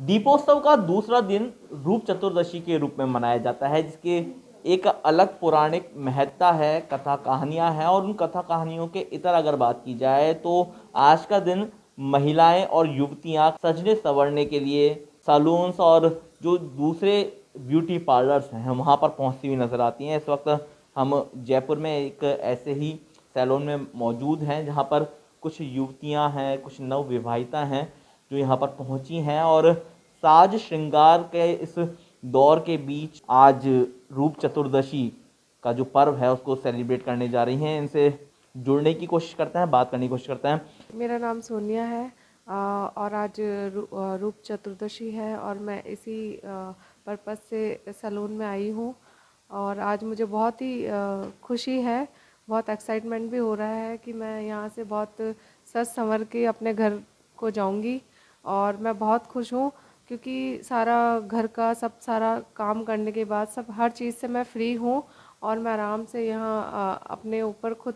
दीपोत्सव का दूसरा दिन रूप चतुर्दशी के रूप में मनाया जाता है, जिसके एक अलग पौराणिक महत्ता है, कथा कहानियां हैं। और उन कथा कहानियों के इतर अगर बात की जाए तो आज का दिन महिलाएं और युवतियां सजने संवरने के लिए सैलून्स और जो दूसरे ब्यूटी पार्लर्स हैं वहाँ पर पहुँचती हुई नजर आती हैं। इस वक्त हम जयपुर में एक ऐसे ही सैलून में मौजूद हैं जहाँ पर कुछ युवतियाँ हैं, कुछ नव विवाहिता हैं जो यहाँ पर पहुँची हैं और साज श्रृंगार के इस दौर के बीच आज रूप चतुर्दशी का जो पर्व है उसको सेलिब्रेट करने जा रही हैं। इनसे जुड़ने की कोशिश करते हैं, बात करने की कोशिश करते हैं। मेरा नाम सोनिया है और आज रूप चतुर्दशी है और मैं इसी पर्पज़ से सैलून में आई हूँ। और आज मुझे बहुत ही खुशी है, बहुत एक्साइटमेंट भी हो रहा है कि मैं यहाँ से बहुत सज संवर के अपने घर को जाऊँगी। और मैं बहुत खुश हूँ क्योंकि सारा घर का सब सारा काम करने के बाद सब हर चीज़ से मैं फ्री हूँ और मैं आराम से यहाँ अपने ऊपर खुद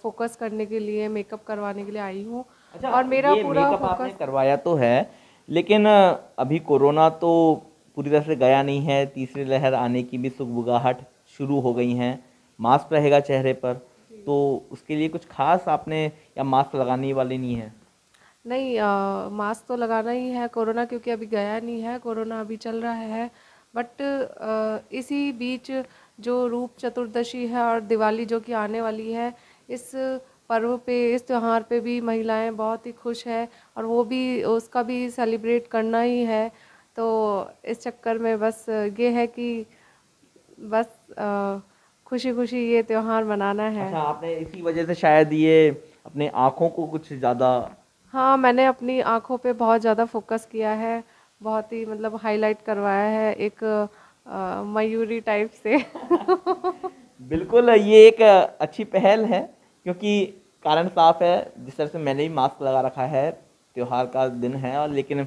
फोकस करने के लिए, मेकअप करवाने के लिए आई हूँ। अच्छा, और मेरा ये पूरा मेकअप आपने फोकस करवाया तो है, लेकिन अभी कोरोना तो पूरी तरह से गया नहीं है। तीसरी लहर आने की भी सुगबुगाहट शुरू हो गई हैं। मास्क रहेगा चेहरे पर, तो उसके लिए कुछ खास आपने, या मास्क लगाने वाले नहीं है? नहीं, मास्क तो लगाना ही है कोरोना, क्योंकि अभी गया नहीं है, कोरोना अभी चल रहा है। बट इसी बीच जो रूप चतुर्दशी है और दिवाली जो कि आने वाली है, इस पर्व पे, इस त्योहार पे भी महिलाएं बहुत ही खुश है और वो भी उसका भी सेलिब्रेट करना ही है। तो इस चक्कर में बस ये है कि बस खुशी खुशी ये त्योहार मनाना है। अच्छा, आपने इसी वजह से शायद ये अपने आँखों को कुछ ज़्यादा। हाँ, मैंने अपनी आँखों पे बहुत ज़्यादा फोकस किया है, बहुत ही मतलब हाईलाइट करवाया है एक मयूरी टाइप से। बिल्कुल, ये एक अच्छी पहल है, क्योंकि कारण साफ है। जिस तरह से मैंने भी मास्क लगा रखा है, त्योहार का दिन है, और लेकिन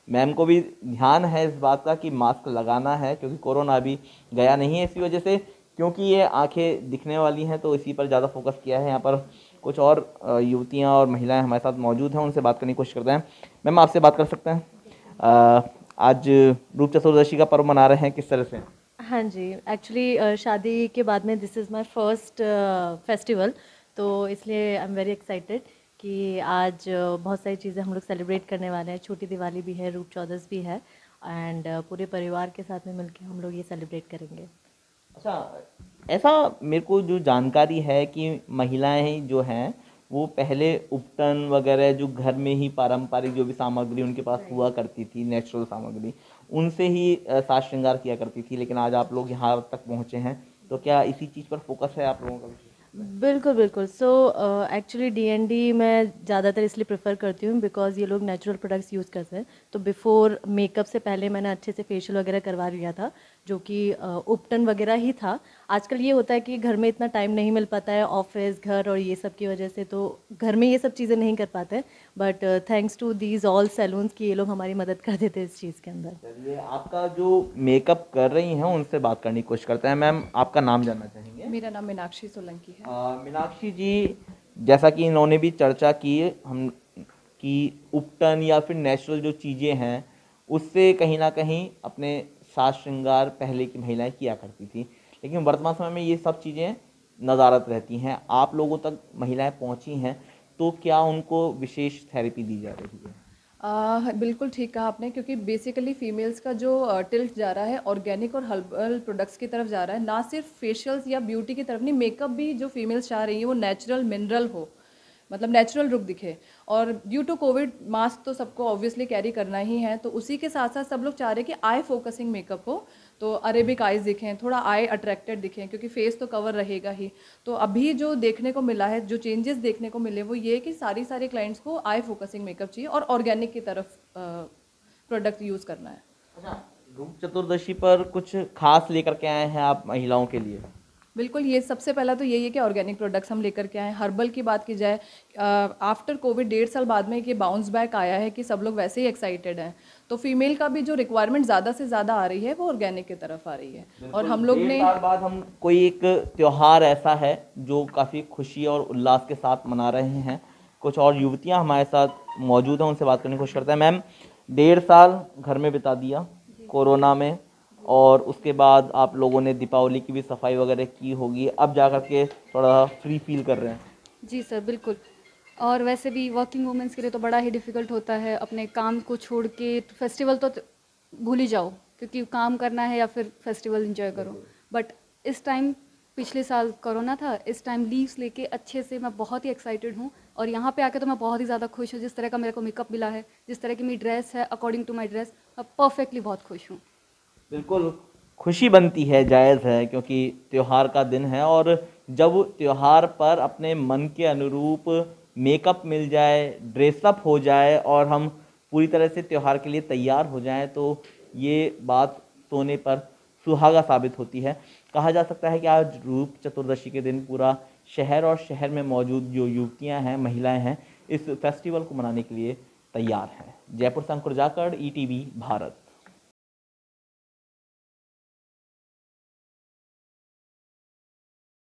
मैम को भी ध्यान है इस बात का कि मास्क लगाना है, क्योंकि कोरोना अभी गया नहीं है। इसी वजह से, क्योंकि ये आंखें दिखने वाली हैं, तो इसी पर ज़्यादा फोकस किया है। यहाँ पर कुछ और युवतियाँ और महिलाएं हमारे साथ मौजूद हैं, उनसे बात करने की कोशिश करते हैं। मैम, आपसे बात कर सकते हैं? आज रूप चतुर्दशी का पर्व मना रहे हैं, किस तरह से? हाँ जी, एक्चुअली शादी के बाद में this is my first festival, तो इसलिए आई एम वेरी एक्साइटेड कि आज बहुत सारी चीज़ें हम लोग सेलिब्रेट करने वाले हैं। छोटी दिवाली भी है, रूप चौदस भी है, एंड पूरे परिवार के साथ में मिलके हम लोग ये सेलिब्रेट करेंगे। अच्छा, ऐसा मेरे को जो जानकारी है कि महिलाएं जो हैं वो पहले उपटन वगैरह जो घर में ही पारंपरिक जो भी सामग्री उनके पास हुआ करती थी, नेचुरल सामग्री, उनसे ही साज श्रृंगार किया करती थी। लेकिन आज आप लोग यहाँ तक पहुँचे हैं, तो क्या इसी चीज़ पर फोकस है आप लोगों का? बिल्कुल बिल्कुल। सो एक्चुअली डीएनडी मैं ज़्यादातर इसलिए प्रेफर करती हूँ बिकॉज़ ये लोग नेचुरल प्रोडक्ट्स यूज़ करते हैं। तो बिफोर मेकअप से पहले मैंने अच्छे से फेशियल वगैरह करवा लिया था, जो कि उपटन वगैरह ही था। आजकल ये होता है कि घर में इतना टाइम नहीं मिल पाता है, ऑफिस, घर और ये सब की वजह से, तो घर में ये सब चीज़ें नहीं कर पाते। But thanks to these all salons कि ये लोग हमारी मदद कर देते हैं इस चीज़ के अंदर। चलिए, आपका जो मेकअप कर रही हैं उनसे बात करने की कोशिश करते हैं। मैम, आपका नाम जानना चाहेंगे? मेरा नाम मीनाक्षी सोलंकी है। मीनाक्षी जी, जैसा कि इन्होंने भी चर्चा की हम कि उपटन या फिर नेचुरल जो चीज़ें हैं उससे कहीं ना कहीं अपने साज श्रृंगार पहले की महिलाएं किया करती थी, लेकिन वर्तमान समय में ये सब चीज़ें नदारत रहती हैं। आप लोगों तक महिलाएं पहुंची हैं, तो क्या उनको विशेष थेरेपी दी जा रही है? बिल्कुल ठीक कहा आपने, क्योंकि बेसिकली फीमेल्स का जो टिल्ट जा रहा है ऑर्गेनिक और हर्बल प्रोडक्ट्स की तरफ जा रहा है, ना सिर्फ फेशियल्स या ब्यूटी की तरफ नहीं, मेकअप भी जो फीमेल्स चाह रही है वो नेचुरल मिनरल हो, मतलब नेचुरल लुक दिखे। और ड्यू टू कोविड मास्क तो सबको ऑब्वियसली कैरी करना ही है, तो उसी के साथ साथ सब लोग चाह रहे हैं कि आई फोकसिंग मेकअप हो, तो अरेबिक आइज दिखें, थोड़ा आई अट्रैक्टेड दिखें, क्योंकि फेस तो कवर रहेगा ही। तो अभी जो देखने को मिला है, जो चेंजेस देखने को मिले, वो ये कि सारी क्लाइंट्स को आई फोकसिंग मेकअप चाहिए और ऑर्गेनिक की तरफ प्रोडक्ट यूज़ करना है। अच्छा, रूप चतुर्दशी पर कुछ खास लेकर के आए हैं आप महिलाओं के लिए? बिल्कुल, ये सबसे पहला तो यही है कि ऑर्गेनिक प्रोडक्ट्स हम लेकर के आए। हर्बल की बात की जाए, आफ्टर कोविड 1.5 साल बाद में ये बाउंस बैक आया है कि सब लोग वैसे ही एक्साइटेड हैं, तो फीमेल का भी जो रिक्वायरमेंट ज़्यादा से ज़्यादा आ रही है वो ऑर्गेनिक की तरफ आ रही है। और हम लोग ने 1.5 साल बाद हम कोई एक त्योहार ऐसा है जो काफ़ी खुशी और उल्लास के साथ मना रहे हैं। कुछ और युवतियां हमारे साथ मौजूद हैं, उनसे बात करने की कोशिश करते हैं। मैम, 1.5 साल घर में बिता दिया कोरोना में, और उसके बाद आप लोगों ने दीपावली की भी सफाई वगैरह की होगी, अब जा कर के थोड़ा फ्री फील कर रहे हैं। जी सर, बिल्कुल। और वैसे भी वर्किंग वुमेंस के लिए तो बड़ा ही डिफ़िकल्ट होता है, अपने काम को छोड़ के फेस्टिवल तो भूल ही जाओ, क्योंकि काम करना है या फिर फेस्टिवल एंजॉय करो। बट इस टाइम, पिछले साल कोरोना था, इस टाइम लीव्स लेके अच्छे से मैं बहुत ही एक्साइटेड हूँ, और यहाँ पे आके तो मैं बहुत ही ज़्यादा खुश हूँ। जिस तरह का मेरे को मेकअप मिला है, जिस तरह की मेरी ड्रेस है, अकॉर्डिंग टू माई ड्रेस, मैं परफेक्टली बहुत खुश हूँ। बिल्कुल खुशी बनती है, जायज़ है, क्योंकि त्यौहार का दिन है, और जब त्यौहार पर अपने मन के अनुरूप मेकअप मिल जाए, ड्रेसअप हो जाए और हम पूरी तरह से त्यौहार के लिए तैयार हो जाएं, तो ये बात सोने पर सुहागा साबित होती है। कहा जा सकता है कि आज रूप चतुर्दशी के दिन पूरा शहर और शहर में मौजूद जो युवतियां हैं, महिलाएं हैं, इस फेस्टिवल को मनाने के लिए तैयार हैं। जयपुर से अंकुर जाकड़, ETV भारत।